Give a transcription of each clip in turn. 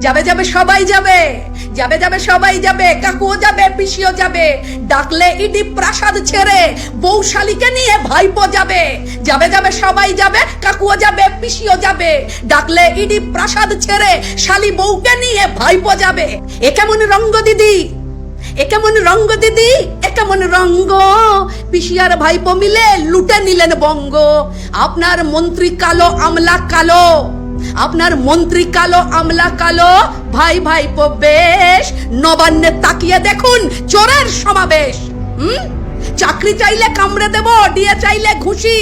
যাবে যাবে সবাই যাবে, যাবে যাবে সবাই যাবে, কাকুও যাবে, পিসিও যাবে। ডাকলে ইডি প্রাসাদ ছেড়ে বৌশালীকে নিয়ে ভাইপো যাবে। যাবে যাবে সবাই যাবে, কাকুও যাবে, পিসিও যাবে। ডাকলে ইডি প্রাসাদ ছেড়ে শালী বউকে নিয়ে ভাইপো যাবে। এ কেমন রঙ্গ দিদি, এ কেমন রঙ্গ দিদি, এ কেমন রঙ্গ। পিসি আর ভাইপো মিলে লুটে নিলেন বঙ্গ। আপনার মন্ত্রী কালো, আমলা কালো, আপনার মন্ত্রী কালো, আমলা কালো, ভাই ভাইপো বেশ। নবান্নে তাকিয়ে দেখুন চোরের সমাবেশ। চাকরি চাইলে কামড়ে দেব, ডিএ চাইলে ঘুষি।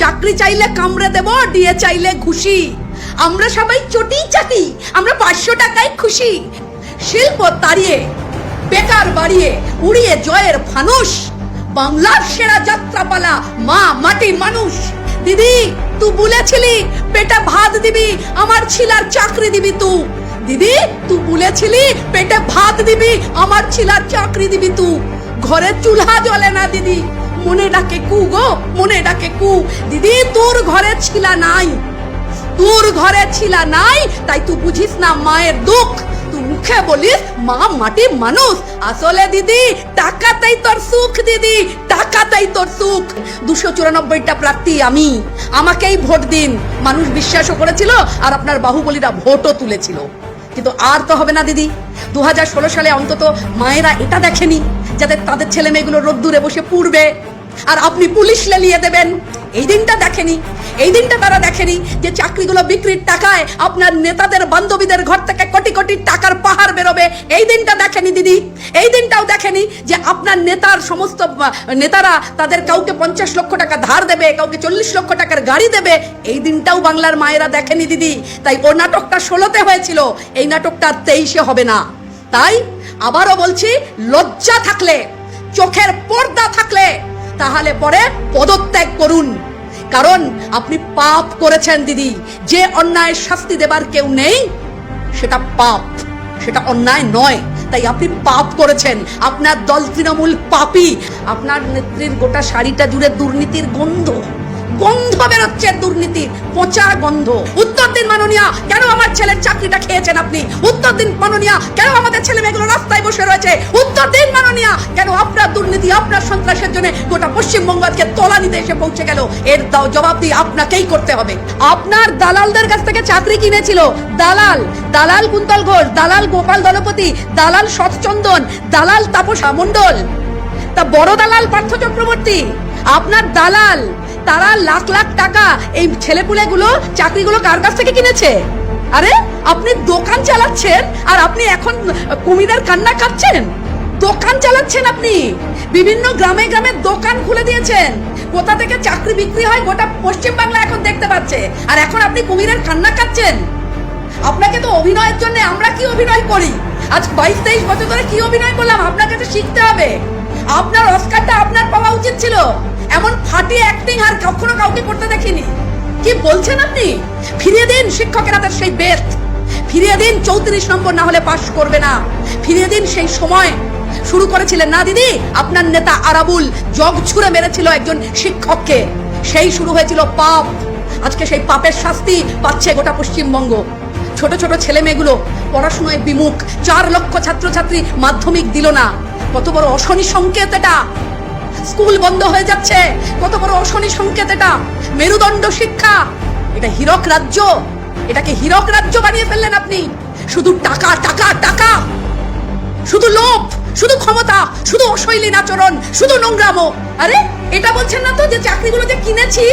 চাকরি চাইলে কামড়ে দেব, ডিএ চাইলে ঘুষি। আমরা সবাই চটি চাটি, আমরা 500 টাকায় খুশি। শিল্প তাড়িয়ে, বেকার বাড়িয়ে, উড়িয়ে জয়ের ফানুস। বাংলার সেরা যাত্রাপালা মা মাটি মানুষ। দিদি তুই বলেছিলি পেটে ভাত দিবি, আমার ছিলার চাকরি দিবি তুই। দিদি তুই বলেছিলি পেটে ভাত দিবি, আমার ছিলার চাকরি দিবি তুই। ঘরে চুলহা জ্বলে না দিদি, মনে ডাকে কু গো, মনে ডাকে কু। দিদি তোর ঘরে ছিলা নাই, তোর ঘরে ছিলা নাই, তাই তুই বুঝিস না মায়ের দুঃখ। তুই মুখে বলিস মা মাটি মানুষ, আসলে দিদি টাকাতেই তোর সুখ। দিদি টাকাতেই তোর সুখ। 294টা প্রার্থী আমি, আমাকেই ভোট দিন। মানুষ বিশ্বাসও করেছিল আর আপনার বাহুবলীরা ভোটও তুলেছিল। কিন্তু আর তো হবে না দিদি। 2016 সালে অন্তত মায়েরা এটা দেখেনি যাতে তাদের ছেলে মেয়েগুলো রোদ্দুরে বসে পুড়বে আর আপনি পুলিশ লেলিয়ে দেবেন। এই দিনটা দেখেনি, এই দিনটা তারা দেখেনি যে চাকরিগুলো বিক্রির টাকায় আপনার নেতাদের বান্ধবীদের ঘর থেকে কোটি কোটি টাকার পাহাড় বেরোবে। এই দিনটা দেখেনি দিদি। এই দিনটাও দেখেনি যে আপনার নেতার সমস্ত নেতারা তাদের কাউকে 50 লক্ষ টাকা ধার দেবে, কাউকে 40 লক্ষ টাকার গাড়ি দেবে। এই দিনটাও বাংলার মায়েরা দেখেনি দিদি। তাই ও নাটকটা 16তে হয়েছিল, এই নাটকটা 23-এ হবে না। তাই আবারও বলছি, লজ্জা থাকলে, চোখের পর্দা থাকলে তাহলে পরে পদত্যাগ করুন। কারণ আপনি পাপ করেছেন দিদি। যে অন্যায় শাস্তি দেবার কেউ নেই সেটা পাপ, সেটা অন্যায় নয়। তাই আপনি পাপ করেছেন। আপনার দল তৃণমূল পাপী। আপনার নেত্রীর গোটা শাড়িটা জুড়ে দুর্নীতির গন্ধ, গন্ধ বেরোচ্ছে, দুর্নীতির পচা গন্ধ। উত্তর দিন মাননীয়া, কেন আমার ছেলের চাকরিটা খেয়েছেন আপনি? উত্তর দিন মাননীয়া, কেন আমাদের ছেলে মেয়েগুলো রাস্তায় বসে রয়েছে? উত্তর দিন মাননীয়া, কেন আপনার দুর্নীতি, আপনার সন্ত্রাসের জন্য গোটা পশ্চিমবঙ্গ আজকে তলানিতে এসে পৌঁছে গেল? এর জবাব দিয়ে আপনাকেই করতে হবে। আপনার দালালদের কাছ থেকে চাকরি কিনেছিল দালাল, দালাল কুন্তল ঘোষ, দালাল গোপাল দলপতি, দালাল সৎচন্দন, দালাল তাপসা মণ্ডল, তা বড় দালাল পার্থ চক্রবর্তী। আপনার দালাল, তারা লাখ লাখ টাকা এই ছেলেপুলেগুলো চাকরিগুলো কার কাছ থেকে কিনেছে? আরে আপনি দোকান চালাচ্ছেন আর আপনি এখন কুমিরের কান্না কাটছেন। দোকান চালাচ্ছেন আপনি, বিভিন্ন গ্রামে গ্রামে দোকান খুলে দিয়েছেন। কোথা থেকে চাকরি বিক্রি হয় গোটা পশ্চিম বাংলা এখন দেখতে পাচ্ছে, আর এখন আপনি কুমিরের কান্না কাটছেন। আপনাকে তো অভিনয়ের জন্য আমরা কি অভিনয় করি, আজ 22-23 বছর ধরে কি অভিনয় করলাম আপনার কাছে শিখতে হবে। আপনার অস্কারটা আপনার পাওয়া উচিত ছিল। এমন ফাটিয়ে অ্যাক্টিং আর কখনো কাউকে করতে দেখিনি। কি বলছেন আপনি? ফিরিয়ে দিন শিক্ষকের হাতের সেই বেত, ফিরিয়ে দিন 34 নম্বর না হলে পাশ করবে না। ফিরিয়ে দিন সেই সময় শুরু করেছিলেন না দিদি? আপনার নেতা আরাবুল জগ ছুঁড়ে মেরেছিল একজন শিক্ষককে, সেই শুরু হয়েছিল পাপ। আজকে সেই পাপের শাস্তি পাচ্ছে গোটা পশ্চিমবঙ্গ। ছোট ছোট ছেলে মেয়েগুলো পড়াশোনায় বিমুখ। 4 লক্ষ ছাত্রছাত্রী মাধ্যমিক দিল না। কত বড় অশনি সংকেত এটা। স্কুল বন্ধ হয়ে যাচ্ছে, কত বড় অশনি সংকেত এটা। মেরুদণ্ড শিক্ষা, এটা হীরক রাজ্য, এটাকে হীরক রাজ্য বানিয়ে ফেললেন আপনি। শুধু টাকা টাকা টাকা, শুধু লোভ, শুধু ক্ষমতা, শুধু অশৈলীন আচরণ, শুধু নোংরামো। আরে এটা বলছেন না তো যে চাকরিগুলো যে কিনেছি,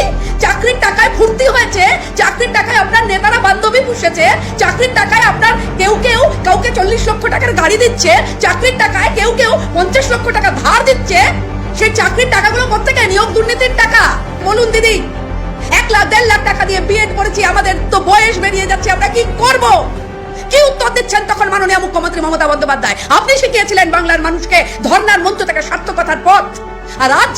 চাকরির টাকায় ভর্তি হয়েছে, চাকরির টাকায় আপনার নেতারা বান্ধবী পুষেছে, চাকরির টাকায় আপনার কেউ কেউ কাউকে 40 লক্ষ টাকার গাড়ি দিচ্ছে, চাকরির টাকায় কেউ কেউ 50 লক্ষ টাকা ধার দিচ্ছে। সেই চাকরির টাকাগুলো কোত্থেকে? নিয়োগ দুর্নীতির টাকা। বলুন দিদি, 1 লাখ 1.5 লাখ টাকা দিয়ে বিএড করেছি, আমাদের তো বয়স বেরিয়ে যাচ্ছে, আমরা কি করব? কি উত্তর দিচ্ছেন তখন মাননীয় মুখ্যমন্ত্রী মমতা বন্দ্যোপাধ্যায়? আপনি শিখিয়েছিলেন বাংলার মানুষকে ধর্নার মঞ্চ থেকে সার্থকতার পথ, আর আজ